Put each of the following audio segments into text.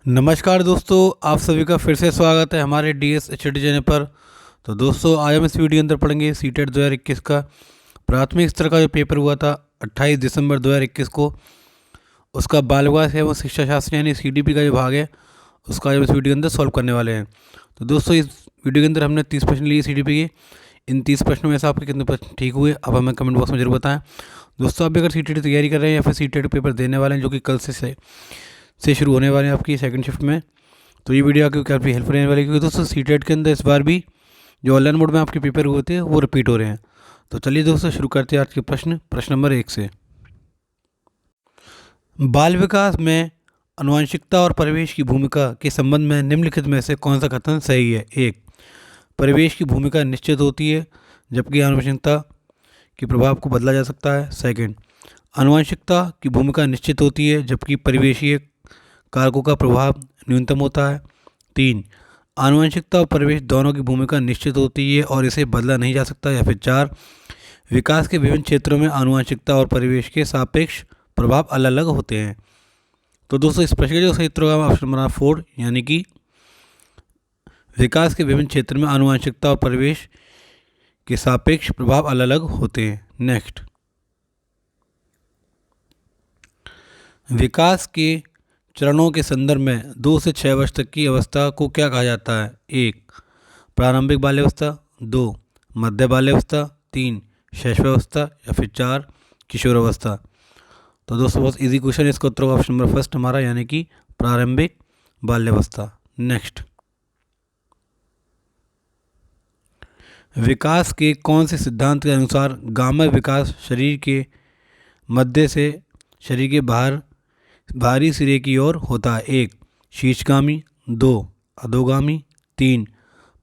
नमस्कार दोस्तों, आप सभी का फिर से स्वागत है हमारे डीएस एचडी चैनल पर। तो दोस्तों, आज हम इस वीडियो के अंदर पढ़ेंगे सीटेट 2021 का प्राथमिक स्तर का जो पेपर हुआ था 28 दिसंबर 2021 को, उसका बाल विकास एवं शिक्षा शास्त्र यानी सीडीपी का जो भाग है उसका हम इस वीडियो के अंदर सॉल्व करने वाले हैं। तो दोस्तों, इस वीडियो के अंदर हमने 30 प्रश्न लिए सीडीपी के। इन 30 प्रश्नों में से आपके कितने प्रश्न ठीक हुए अब हमें कमेंट बॉक्स में जरूर बताएं। दोस्तों, आप भी अगर सीटेट की तैयारी कर रहे हैं या फिर सीटेट पेपर देने वाले हैं जो कि कल से शुरू होने वाले हैं आपकी सेकंड शिफ्ट में, तो ये वीडियो आपकी काफ़ी हेल्प रहने वाली है, क्योंकि दोस्तों सीटेट के अंदर इस बार भी जो ऑनलाइन मोड में आपके पेपर हुए थे वो रिपीट हो रहे हैं। तो चलिए दोस्तों, शुरू करते हैं आज के प्रश्न नंबर 1 से। बाल विकास में आनुवंशिकता और परिवेश की भूमिका के संबंध में निम्नलिखित में से कौन सा कथन सही है? 1, परिवेश की भूमिका निश्चित होती है जबकि आनुवंशिकता के प्रभाव को बदला जा सकता है। सेकंड, आनुवंशिकता की भूमिका निश्चित होती है जबकि परिवेशीय कारकों का प्रभाव न्यूनतम होता है। 3, आनुवंशिकता और परिवेश दोनों की भूमिका निश्चित होती है और इसे बदला नहीं जा सकता। या फिर 4, विकास के विभिन्न क्षेत्रों में आनुवंशिकता और परिवेश के सापेक्ष प्रभाव अलग अलग होते हैं। तो दोस्तों, इस प्रश्न का जो सही उत्तर होगा ऑप्शन नंबर 4 यानी कि विकास के विभिन्न क्षेत्र में आनुवंशिकता और परिवेश के सापेक्ष प्रभाव अलग अलग होते हैं। नेक्स्ट, विकास के चरणों के संदर्भ में 2 से 6 वर्ष तक की अवस्था को क्या कहा जाता है? 1, प्रारंभिक बाल्यावस्था। 2, मध्य बाल्यावस्था। 3, शैशवावस्था। या फिर 4, किशोरावस्था। तो दोस्तों, बहुत इजी क्वेश्चन है, इसका उत्तर होगा ऑप्शन नंबर फर्स्ट हमारा यानी कि प्रारंभिक बाल्यावस्था। नेक्स्ट, विकास के कौन से सिद्धांत के अनुसार गामा विकास शरीर के मध्य से शरीर के बाहरी सिरे की ओर होता है? 1, शीर्षगामी। 2, अधोगामी। 3,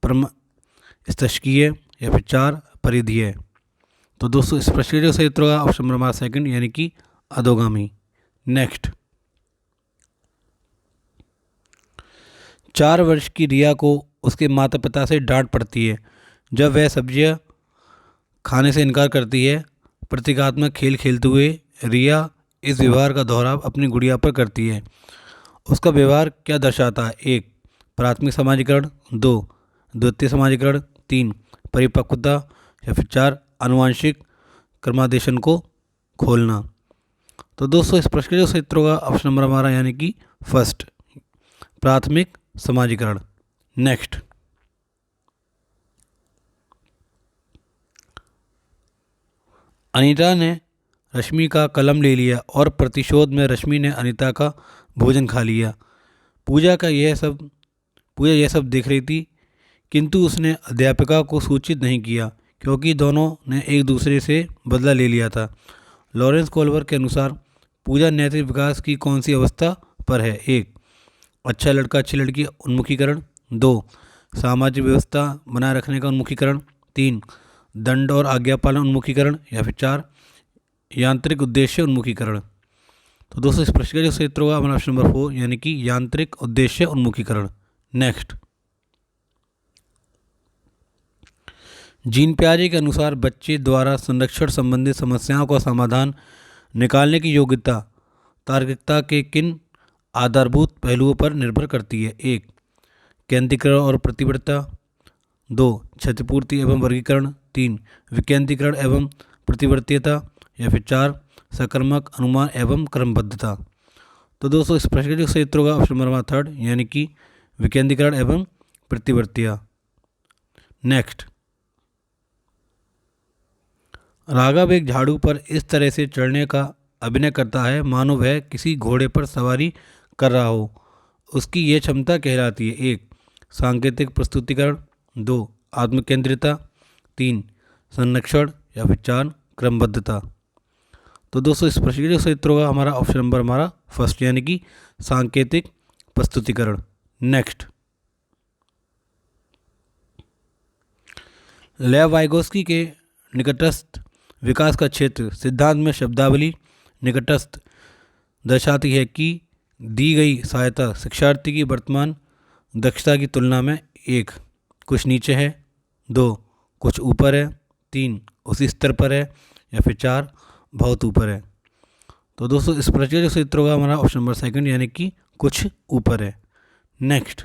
परमस्तकीय। या फिर 4, परिधीय। तो दोस्तों, इस प्रश्न का जो सही उत्तर होगा ऑप्शन नंबर सेकंड यानी कि अधोगामी। नेक्स्ट, 4 वर्ष की रिया को उसके माता पिता से डांट पड़ती है जब वह सब्जियां खाने से इनकार करती है। प्रतीकात्मक खेल खेलते हुए रिया इस व्यवहार का दोहराव अपनी गुड़िया पर करती है। उसका व्यवहार क्या दर्शाता है? 1, प्राथमिक समाजीकरण। 2, द्वितीय समाजीकरण। 3, परिपक्वता। या फिर 4, आनुवांशिक क्रमादेशन को खोलना। तो दोस्तों, इस प्रश्न का जो सही उत्तर होगा ऑप्शन नंबर हमारा यानी कि फर्स्ट, प्राथमिक समाजीकरण। नेक्स्ट, अनीता ने रश्मि का कलम ले लिया और प्रतिशोध में रश्मि ने अनीता का भोजन खा लिया। पूजा यह सब देख रही थी, किंतु उसने अध्यापिका को सूचित नहीं किया क्योंकि दोनों ने एक दूसरे से बदला ले लिया था। लॉरेंस कोल्बर के अनुसार पूजा नैतिक विकास की कौन सी अवस्था पर है? 1, अच्छा लड़का अच्छी लड़की उन्मुखीकरण। 2, सामाजिक व्यवस्था बनाए रखने का उन्मुखीकरण। 3, दंड और आज्ञा पालन उन्मुखीकरण। या फिर 4, यांत्रिक उद्देश्य उन्मुखीकरण। तो दोस्तों, इस प्रश्न का जो सही उत्तर होगा हमारा ऑप्शन नंबर 4 यानी कि यांत्रिक उद्देश्य उन्मुखीकरण। नेक्स्ट, जीन पियाजे के अनुसार बच्चे द्वारा संरक्षण संबंधित समस्याओं का समाधान निकालने की योग्यता तार्किकता के किन आधारभूत पहलुओं पर निर्भर करती है? 1, केंद्रीकरण और प्रतिबद्धता। 2, क्षतिपूर्ति एवं वर्गीकरण। 3, विकेंद्रीकरण एवं प्रतिवर्तीयता। या फिर 4, सकारात्मक अनुमान एवं क्रमबद्धता। तो दोस्तों, इस प्रश्न का जो सही उत्तर होगा ऑप्शन नंबर 3 यानी कि विकेंद्रीकरण एवं प्रतिवर्तीयता। नेक्स्ट, राघव एक झाड़ू पर इस तरह से चढ़ने का अभिनय करता है मानो वह किसी घोड़े पर सवारी कर रहा हो। उसकी यह क्षमता कहलाती है? 1, सांकेतिक प्रस्तुतिकरण। 2, आत्मकेंद्रिता। 3, संरक्षण। या फिर 4, क्रमबद्धता। तो दोस्तों, इस प्रश्न का जो सही उत्तर होगा हमारा ऑप्शन नंबर हमारा फर्स्ट यानी कि सांकेतिक प्रस्तुतिकरण। नेक्स्ट, लेव वाइगोस्की के निकटस्थ विकास का क्षेत्र सिद्धांत में शब्दावली निकटस्थ दर्शाती है कि दी गई सहायता शिक्षार्थी की वर्तमान दक्षता की तुलना में 1, कुछ नीचे है। 2, कुछ ऊपर है। 3, उसी स्तर पर है। या फिर 4, बहुत ऊपर है। तो दोस्तों, इस प्रश्न का जो सही उत्तर होगा हमारा ऑप्शन नंबर सेकंड यानी कि कुछ ऊपर है। नेक्स्ट,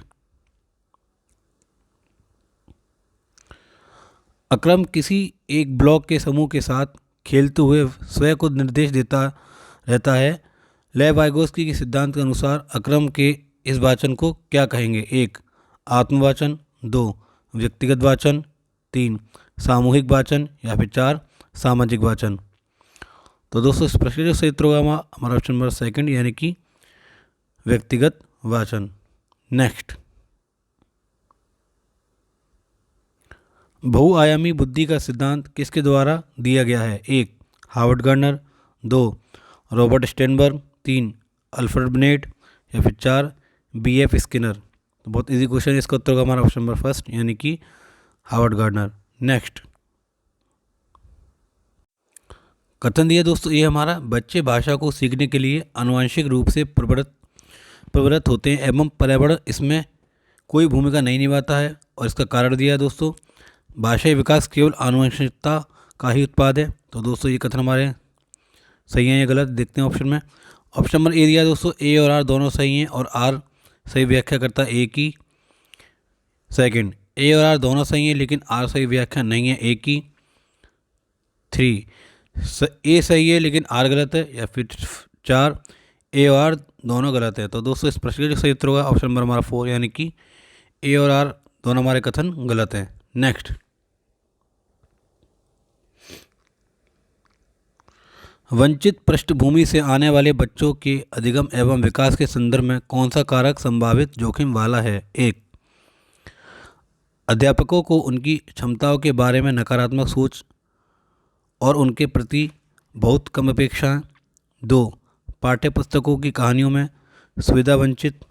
अक्रम किसी एक ब्लॉक के समूह के साथ खेलते हुए स्वयं को निर्देश देता रहता है। लेव वाइगोस्की के सिद्धांत के अनुसार अक्रम के इस वाचन को क्या कहेंगे? 1. आत्मवाचन, 2. व्यक्तिगत वाचन, 3. सामूहिक वाचन या फिर 4. सामाजिक वाचन। तो दोस्तों इस प्रश्न का सही उत्तर होगा हमारा ऑप्शन नंबर सेकंड, यानी कि व्यक्तिगत वाचन। नेक्स्ट, बहुआयामी बुद्धि का सिद्धांत किसके द्वारा दिया गया है? 1. Harvard Gardner, 2. Robert Sternberg, 3. Alfred Binet या फिर 4. B.F. स्किनर। तो बहुत इजी क्वेश्चन है, इसका उत्तर होगा हमारा ऑप्शन नंबर फर्स्ट, यानी कि हार्वर्ड गार्डनर। नेक्स्ट, कथन दिया दोस्तों, ये हमारा बच्चे भाषा को सीखने के लिए आनुवंशिक रूप से प्रवृत्त होते हैं एवं पर्यावरण इसमें कोई भूमिका नहीं निभाता है। और इसका कारण दिया है दोस्तों, भाषाई विकास केवल आनुवंशिकता का ही उत्पाद है। तो दोस्तों ये कथन हमारे सही हैं या गलत, देखते हैं ऑप्शन में। ऑप्शन नंबर ए दिया दोस्तों, ए और आर दोनों सही हैं और आर सही व्याख्या करता है ए की। सेकंड, ए और आर दोनों सही हैं लेकिन आर सही व्याख्या नहीं है ए की। 3, ए सही है लेकिन आर गलत है। या फिर 4, ए और आर दोनों गलत है। तो दोस्तों इस प्रश्न का जो सही उत्तर होगा ऑप्शन नंबर हमारा 4, यानी कि ए और आर दोनों हमारे कथन गलत हैं। नेक्स्ट, वंचित पृष्ठभूमि से आने वाले बच्चों के अधिगम एवं विकास के संदर्भ में कौन सा कारक संभावित जोखिम वाला है? 1. अध्यापकों को उनकी क्षमताओं के बारे में नकारात्मक सोच और उनके प्रति बहुत कम अपेक्षाएं। 2. पाठ्यपुस्तकों की कहानियों में सुविधा वंचित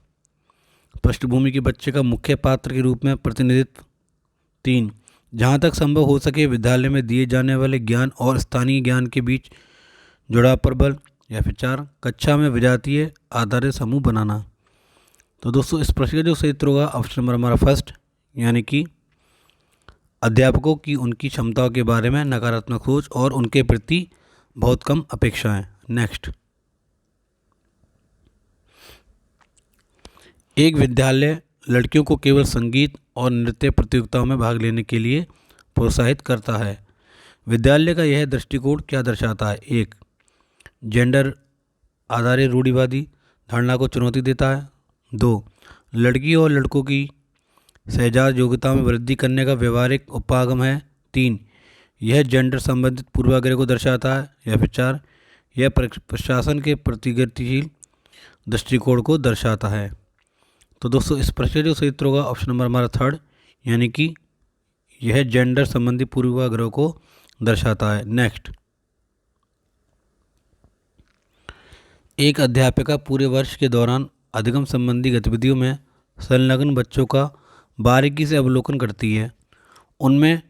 पृष्ठभूमि के बच्चे का मुख्य पात्र के रूप में प्रतिनिधित्व। 3. जहाँ तक संभव हो सके विद्यालय में दिए जाने वाले ज्ञान और स्थानीय ज्ञान के बीच जुड़ाव पर बल। या फिर 4. कक्षा में विजातीय आधारित समूह बनाना। तो दोस्तों इस प्रश्न का जो सही उत्तर होगा ऑप्शन नंबर हमारा फर्स्ट, यानी कि अध्यापकों की उनकी क्षमताओं के बारे में नकारात्मक सोच और उनके प्रति बहुत कम अपेक्षाएं। नेक्स्ट, एक विद्यालय लड़कियों को केवल संगीत और नृत्य प्रतियोगिताओं में भाग लेने के लिए प्रोत्साहित करता है। विद्यालय का यह दृष्टिकोण क्या दर्शाता है? 1. जेंडर आधारित रूढ़िवादी धारणा को चुनौती देता है। 2. लड़की और लड़कों की सहजात योग्यता में वृद्धि करने का व्यवहारिक उपागम है। 3. यह जेंडर संबंधित पूर्वाग्रह को दर्शाता है। या फिर 4. यह प्रशासन के प्रतिगतिशील दृष्टिकोण को दर्शाता है। तो दोस्तों इस प्रश्न का जो सही उत्तर होगा ऑप्शन नंबर हमारा थर्ड, यानी कि यह जेंडर संबंधी पूर्वाग्रह को दर्शाता है। नेक्स्ट, एक अध्यापिका पूरे वर्ष के दौरान अधिगम संबंधी गतिविधियों में संलग्न बच्चों का बारीकी से अवलोकन करती है, उनमें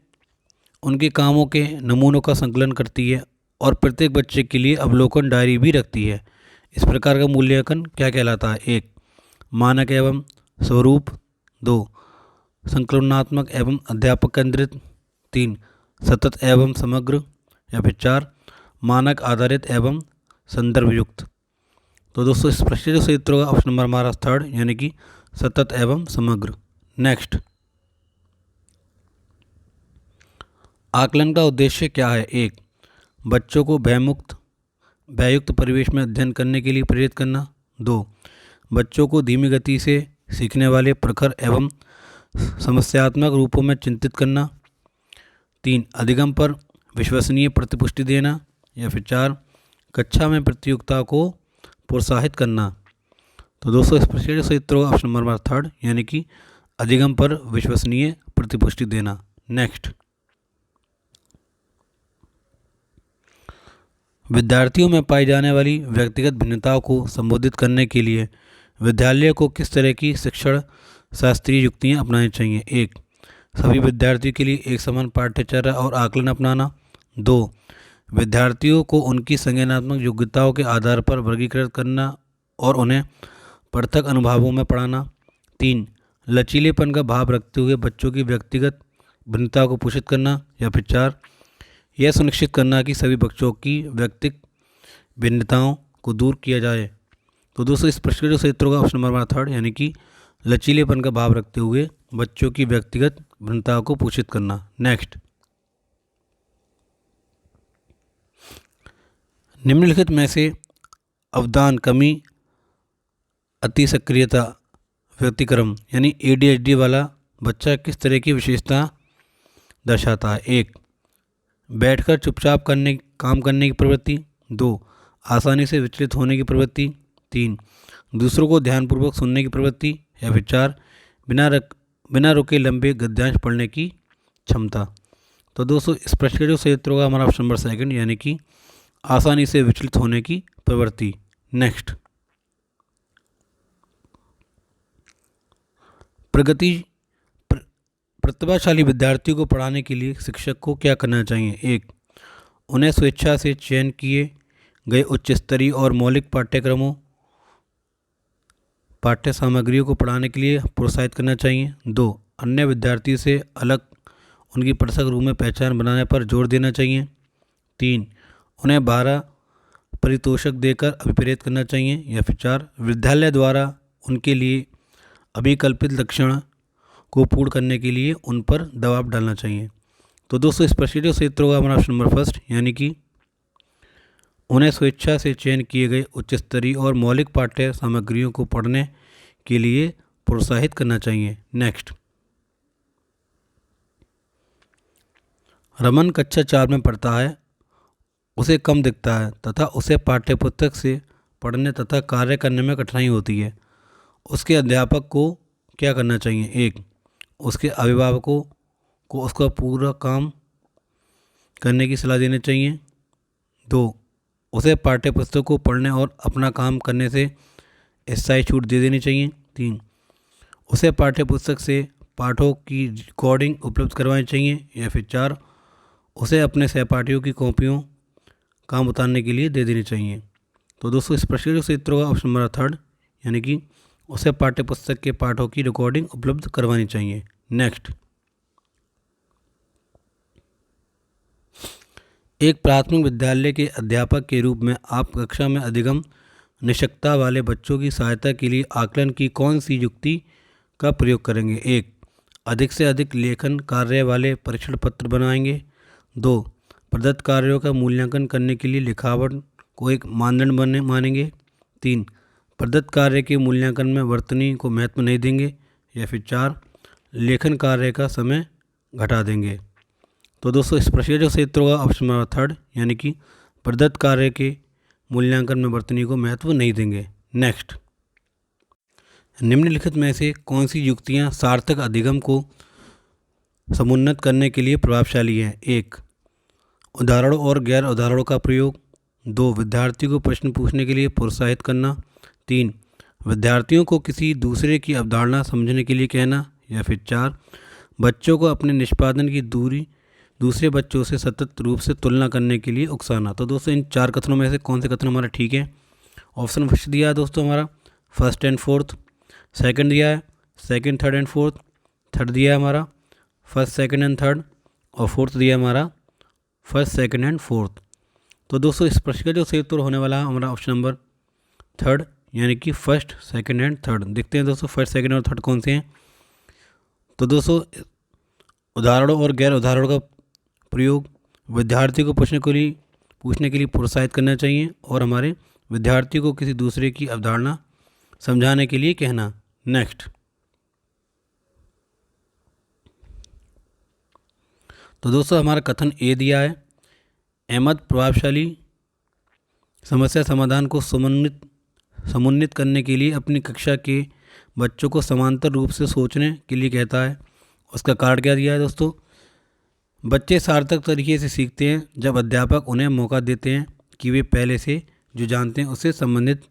उनके कामों के नमूनों का संकलन करती है और प्रत्येक बच्चे के लिए अवलोकन डायरी भी रखती है। इस प्रकार का मूल्यांकन क्या कहलाता है? 1. मानक एवं स्वरूप। 2. संकलनात्मक एवं अध्यापक केंद्रित। 3. सतत एवं समग्र। या फिर 4. मानक आधारित एवं संदर्भ युक्त। तो दोस्तों इस प्रश्न जो सही उत्तर होगा ऑप्शन नंबर हमारा थर्ड, यानी कि सतत एवं समग्र। नेक्स्ट, आकलन का उद्देश्य क्या है? 1. बच्चों को भययुक्त परिवेश में अध्ययन करने के लिए प्रेरित करना। 2. बच्चों को धीमी गति से सीखने वाले प्रखर एवं समस्यात्मक रूपों में चिंतित करना। 3. अधिगम पर विश्वसनीय प्रतिपुष्टि देना। या फिर 4. कक्षा में प्रतियोगिता को प्रोत्साहित करना। तो दोस्तों इस प्रश्न का सही उत्तर होगा ऑप्शन नंबर थर्ड, यानी कि अधिगम पर विश्वसनीय प्रतिपुष्टि देना। नेक्स्ट, विद्यार्थियों में पाई जाने वाली व्यक्तिगत भिन्नताओं को संबोधित करने के लिए विद्यालय को किस तरह की शिक्षण शास्त्रीय युक्तियाँ अपनानी चाहिए? 1. सभी विद्यार्थियों के लिए एक समान पाठ्यचर्या और आकलन अपनाना। 2. विद्यार्थियों को उनकी संज्ञानात्मक योग्यताओं के आधार पर वर्गीकृत करना और उन्हें पृथक अनुभावों में पढ़ाना। 3. लचीलेपन का भाव रखते हुए बच्चों की व्यक्तिगत भिन्नताओं को पोषित करना। या फिर 4. यह सुनिश्चित करना कि सभी बच्चों की व्यक्तिगत भिन्नताओं को दूर किया जाए। तो दोस्तों इस प्रश्न का जो सही उत्तर होगा ऑप्शन नंबर थर्ड, यानी कि लचीलेपन का भाव रखते हुए बच्चों की व्यक्तिगत भिन्नताओं को पोषित करना। नेक्स्ट, निम्नलिखित में से अवधान कमी, अति सक्रियता, व्यतिक्रम यानी ADHD वाला बच्चा किस तरह की विशेषता दर्शाता है? 1. बैठकर चुपचाप काम करने की प्रवृत्ति। 2. आसानी से विचलित होने की प्रवृत्ति। 3. दूसरों को ध्यानपूर्वक सुनने की प्रवृत्ति। या फिर 4. बिना रुके लंबे गद्यांश पढ़ने की क्षमता। तो दोस्तों इस प्रश्न का जो सही उत्तर होगा हमारा ऑप्शन नंबर 2 यानी कि आसानी से विचलित होने की प्रवृत्ति। नेक्स्ट, प्रतिभाशाली विद्यार्थियों को पढ़ाने के लिए शिक्षक को क्या करना चाहिए? 1. उन्हें स्वेच्छा से चयन किए गए उच्च स्तरीय और मौलिक पाठ्य सामग्रियों को पढ़ाने के लिए प्रोत्साहित करना चाहिए। 2. अन्य विद्यार्थी से अलग उनकी पृथक रूप में पहचान बनाने पर जोर देना चाहिए। 3. उन्हें 12 पारितोषिक देकर अभिप्रेरित करना चाहिए। या फिर 4. विद्यालय द्वारा उनके लिए अभिकल्पित लक्षण को पूर्ण करने के लिए उन पर दबाव डालना चाहिए। तो दोस्तों इस प्रश्न का सही उत्तर होगा हमारा ऑप्शन नंबर 1 यानी कि उन्हें स्वेच्छा से चयन किए गए उच्च स्तरीय और मौलिक पाठ्य सामग्रियों को पढ़ने के लिए प्रोत्साहित करना चाहिए। नेक्स्ट, रमन कक्षा 4 में पढ़ता है, उसे कम दिखता है तथा उसे पाठ्यपुस्तक से पढ़ने तथा कार्य करने में कठिनाई होती है। उसके अध्यापक को क्या करना चाहिए? 1. उसके अभिभावकों को उसका पूरा काम करने की सलाह देनी चाहिए। 2. उसे पाठ्यपुस्तक को पढ़ने और अपना काम करने से स्थायी छूट दे देनी चाहिए। 3. उसे पाठ्यपुस्तक से पाठों की रिकॉर्डिंग उपलब्ध करवानी चाहिए। या फिर 4. उसे अपने सहपाठियों की कॉपियों काम उतारने के लिए दे देनी चाहिए। तो दोस्तों इस प्रश्न का सही उत्तर होगा ऑप्शन नंबर 3 यानी कि उसे पाठ्यपुस्तक के पाठों की रिकॉर्डिंग उपलब्ध करवानी चाहिए। नेक्स्ट, एक प्राथमिक विद्यालय के अध्यापक के रूप में आप कक्षा में अधिगम निषक्ता वाले बच्चों की सहायता के लिए आकलन की कौन सी युक्ति का प्रयोग करेंगे? 1. अधिक से अधिक लेखन कार्य वाले परीक्षण पत्र बनाएंगे। 2. प्रदत्त कार्यों का मूल्यांकन करने के लिए लिखावट को एक मानदंड मानेंगे। 3. प्रदत्त कार्य के मूल्यांकन में वर्तनी को महत्व नहीं देंगे। या फिर 4. लेखन कार्य का समय घटा देंगे। तो दोस्तों इस प्रश्न का जो सही उत्तर होगा ऑप्शन नंबर 3 यानी कि प्रदत्त कार्य के मूल्यांकन में वर्तनी को महत्व नहीं देंगे। नेक्स्ट, निम्नलिखित में से कौन सी युक्तियां सार्थक अधिगम को समुन्नत करने के लिए प्रभावशाली हैं? 1. उदाहरणों और गैर उदाहरणों का प्रयोग। 2. विद्यार्थियों को प्रश्न पूछने के लिए प्रोत्साहित करना। 3. विद्यार्थियों को किसी दूसरे की अवधारणा समझने के लिए कहना। या फिर 4. बच्चों को अपने निष्पादन की दूसरे बच्चों से सतत रूप से तुलना करने के लिए उकसाना। तो दोस्तों इन 4 कथनों में से कौन से कथन हमारा ठीक है? ऑप्शन फर्स्ट दिया है दोस्तों हमारा फर्स्ट एंड फोर्थ, सेकंड दिया है second third and fourth, third दिया है हमारा फर्स्ट सेकंड एंड थर्ड, और फोर्थ दिया है हमारा फर्स्ट सेकंड एंड फोर्थ। तो दोस्तों इस प्रश्न का जो सही उत्तर होने वाला है हमारा ऑप्शन नंबर 3 यानी कि फर्स्ट सेकंड एंड थर्ड। देखते हैं दोस्तों फर्स्ट सेकंड और थर्ड कौन से हैं। तो दोस्तों उदाहरणों और गैर उदाहरणों का प्रयोग, विद्यार्थी को पूछने के लिए प्रोत्साहित करना चाहिए, और हमारे विद्यार्थी को किसी दूसरे की अवधारणा समझाने के लिए कहना। नेक्स्ट, तो दोस्तों हमारा कथन ए दिया है, अहमद प्रभावशाली समस्या समाधान को समुन्नित करने के लिए अपनी कक्षा के बच्चों को समांतर रूप से सोचने के लिए कहता है। उसका कारण क्या दिया है दोस्तों? बच्चे सार्थक तरीके से सीखते हैं जब अध्यापक उन्हें मौका देते हैं कि वे पहले से जो जानते हैं उससे संबंधित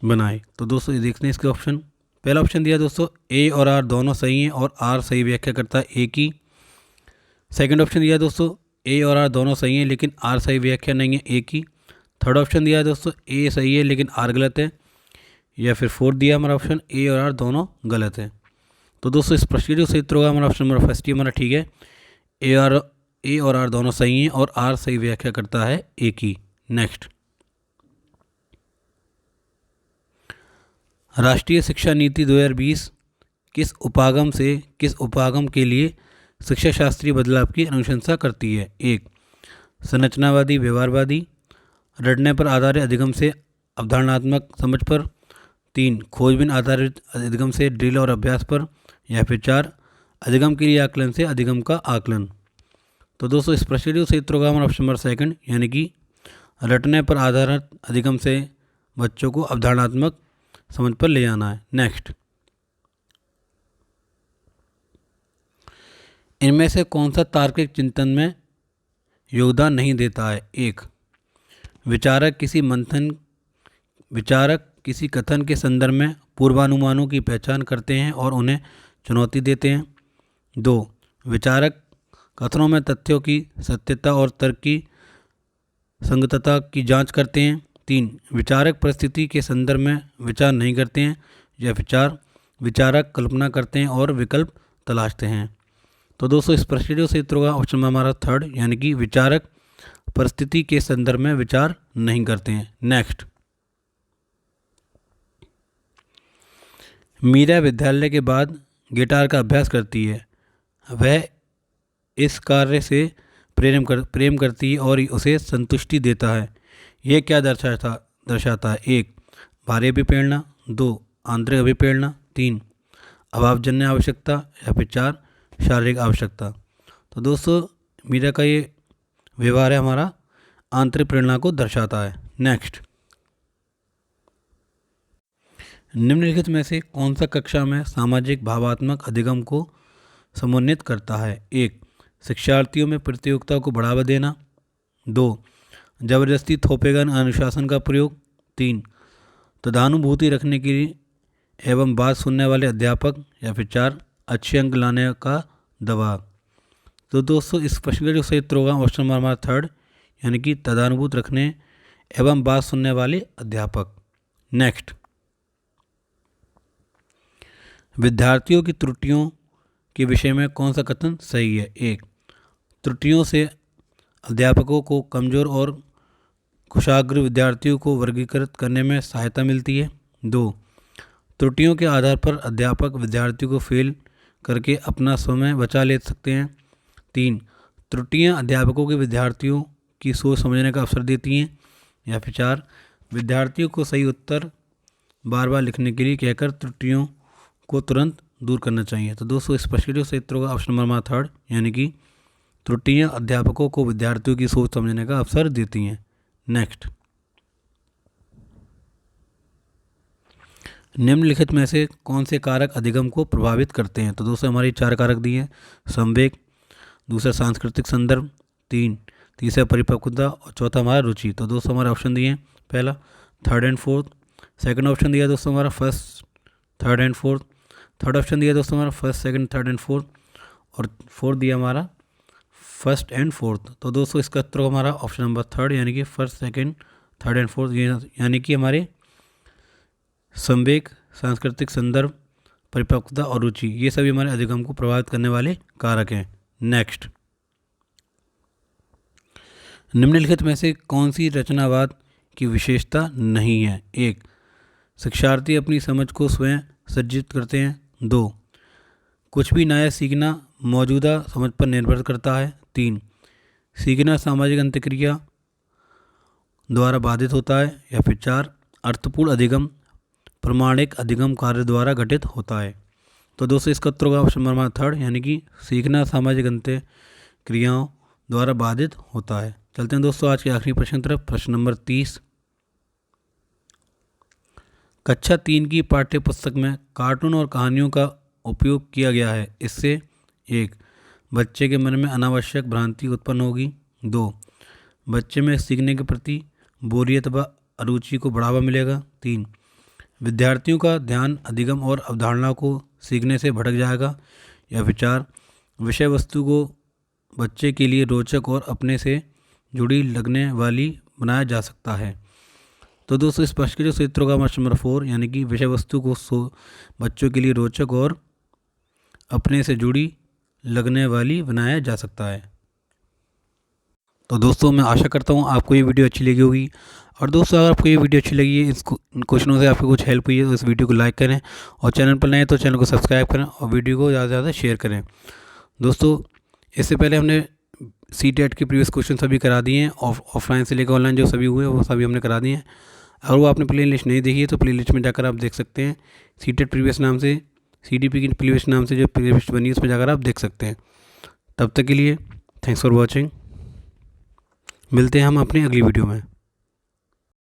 बनाए। तो दोस्तों ये देखते हैं इसके ऑप्शन। पहला ऑप्शन दिया दोस्तों ए और आर दोनों सही हैं और आर सही व्याख्या करता है ए की। सेकंड ऑप्शन दिया दोस्तों ए और आर दोनों सही हैं लेकिन आर सही व्याख्या नहीं है ए की। थर्ड ऑप्शन दिया है दोस्तों ए सही है लेकिन आर गलत है। या फिर फोर्थ दिया हमारा ऑप्शन ए और आर दोनों गलत है। तो दोस्तों इस प्रश्न जो सही उत्तर होगा हमारा ऑप्शन नंबर फर्स्ट ही हमारा ठीक है, ए और आर दोनों सही हैं और आर सही व्याख्या करता है ए की। नेक्स्ट, राष्ट्रीय शिक्षा नीति 2020 किस उपागम से किस उपागम के लिए शिक्षा शास्त्रीय बदलाव की अनुशंसा करती है? 1. संरचनावादी व्यवहारवादी, रटने पर आधारित अधिगम से अवधारणात्मक समझ पर। 3. खोजबीन आधारित अधिगम से ड्रिल और अभ्यास पर। या फिर 4. अधिगम के लिए आकलन से अधिगम का आकलन। तो दोस्तों इस प्रश्न के सही उत्तर होगा हमारा ऑप्शन नंबर सेकंड, यानी कि रटने पर आधारित अधिगम से बच्चों को अवधारणात्मक समझ पर ले जाना है। नेक्स्ट, इनमें से कौन सा तार्किक चिंतन में योगदान नहीं देता है? 1. विचारक किसी कथन के संदर्भ में पूर्वानुमानों की पहचान करते हैं और उन्हें चुनौती देते हैं। 2. विचारक कथनों में तथ्यों की सत्यता और तर्क की संगतता की जांच करते हैं। 3. विचारक परिस्थिति के संदर्भ में विचार नहीं करते हैं। या फिर 4. विचारक कल्पना करते हैं और विकल्प तलाशते हैं। तो दोस्तों इस प्रश्न से उत्तर होगा ऑप्शन में हमारा थर्ड, यानी कि विचारक परिस्थिति के संदर्भ में विचार नहीं करते हैं। नेक्स्ट, मीरा विद्यालय के बाद गिटार का अभ्यास करती है। वह इस कार्य से प्रेम करती है और उसे संतुष्टि देता है। यह क्या दर्शाता है? 1. बाह्य अभिप्रेरणा। 2. आंतरिक अभिप्रेरणा। 3. अभावजन्य आवश्यकता। या फिर 4. शारीरिक आवश्यकता। तो दोस्तों मीरा का ये व्यवहार है हमारा आंतरिक प्रेरणा को दर्शाता है। नेक्स्ट, निम्नलिखित में से कौन सा कक्षा में सामाजिक भावात्मक अधिगम को समन्वित करता है? 1. शिक्षार्थियों में प्रतियोगिता को बढ़ावा देना। 2. जबरदस्ती थोपेगन अनुशासन का प्रयोग। 3. तदानुभूति रखने के लिए एवं बात सुनने वाले अध्यापक। या फिर 4. अच्छे अंक लाने का दबाव। तो दोस्तों इस प्रश्न का जो सही उत्तर होगा ऑप्शन नंबर हमारा थर्ड, यानी कि तदानुभूत रखने एवं बात सुनने वाले अध्यापक। नेक्स्ट, विद्यार्थियों की त्रुटियों के विषय में कौन सा कथन सही है? 1. त्रुटियों से अध्यापकों को कमजोर और कुशाग्र विद्यार्थियों को वर्गीकृत करने में सहायता मिलती है। 2. त्रुटियों के आधार पर अध्यापक विद्यार्थियों को फेल करके अपना समय बचा ले सकते हैं। 3. त्रुटियां अध्यापकों के विद्यार्थियों की सोच समझने का अवसर देती हैं। या फिर 4. विद्यार्थियों को सही उत्तर बार बार लिखने के लिए कहकर त्रुटियों को तुरंत दूर करना चाहिए। तो दोस्तों इस प्रश्न का सही उत्तर होगा ऑप्शन नंबर हमारा थर्ड, यानी कि त्रुटियां अध्यापकों को विद्यार्थियों की सोच समझने का अवसर देती हैं। नेक्स्ट, निम्नलिखित में से कौन से कारक अधिगम को प्रभावित करते हैं? तो दोस्तों हमारी 4 कारक दिए हैं। संवेग, दूसरा सांस्कृतिक संदर्भ, तीसरा परिपक्वता और चौथा हमारा रुचि। तो दोस्तों हमारे ऑप्शन दिए हैं पहला, third and fourth. Second option दिया दोस्तों हमारा first, third and fourth. Third option दिया दोस्तों हमारा first, second, third and fourth. और फोर्थ दिया हमारा फर्स्ट एंड फोर्थ। तो दोस्तों इसका उत्तर हमारा ऑप्शन नंबर थर्ड, यानी कि first, second, third and fourth, यानी कि हमारे संवेग, सांस्कृतिक संदर्भ, परिपक्वता और रुचि, ये सभी हमारे अधिगम को प्रभावित करने वाले कारक हैं। नेक्स्ट, निम्नलिखित में से कौन सी रचनावाद की विशेषता नहीं है? 1. शिक्षार्थी अपनी समझ को स्वयं सज्जित करते हैं। 2. कुछ भी नया सीखना मौजूदा समझ पर निर्भर करता है। 3. सीखना सामाजिक अंतक्रिया द्वारा बाधित होता है। या फिर 4. अर्थपूर्ण अधिगम प्रमाणिक अधिगम कार्य द्वारा गठित होता है। तो दोस्तों इसका उत्तर होगा ऑप्शन नंबर थर्ड, यानी कि सीखना सामाजिक अंतक्रियाओं द्वारा बाधित होता है। चलते हैं दोस्तों आज के आखिरी प्रश्न तरफ। प्रश्न नंबर 30, कक्षा 3 की पाठ्य पुस्तक में कार्टून और कहानियों का उपयोग किया गया है। इससे 1. बच्चे के मन में अनावश्यक भ्रांति उत्पन्न होगी। 2. बच्चे में सीखने के प्रति बोरियत व अरुचि को बढ़ावा मिलेगा। 3. विद्यार्थियों का ध्यान अधिगम और अवधारणा को सीखने से भटक जाएगा। या फिर 4. विषय वस्तु को बच्चे के लिए रोचक और अपने से जुड़ी लगने वाली बनाया जा सकता है। तो दोस्तों इस प्रश्न के जो सूत्र होगा ऑप्शन नंबर 4, यानी कि विषय वस्तु को बच्चों के लिए रोचक और अपने से जुड़ी लगने वाली बनाया जा सकता है। तो दोस्तों मैं आशा करता हूँ आपको ये वीडियो अच्छी लगी होगी। और दोस्तों अगर आपको ये वीडियो अच्छी लगी है, इस क्वेश्चनों से आपको कुछ हेल्प हुई है तो इस वीडियो को लाइक करें, और चैनल पर नए हैं तो चैनल को सब्सक्राइब करें और वीडियो को ज़्यादा से ज़्यादा शेयर करें। दोस्तों इससे पहले हमने CTET के प्रीवियस क्वेश्चन सभी करा दिए हैं, ऑफलाइन से लेकर ऑनलाइन जो सभी हुए वो सभी हमने करा दिए हैं। अगर वो आपने प्ले लिस्ट नहीं देखी है तो प्ले लिस्ट में जाकर आप देख सकते हैं। CTET प्रीवियस नाम से, CDP की प्रीवियस नाम से जो प्ले लिस्ट बनी है उसमें जाकर आप देख सकते हैं। तब तक के लिए थैंक्स फॉर वॉचिंग। मिलते हैं हम अपनी अगली वीडियो में।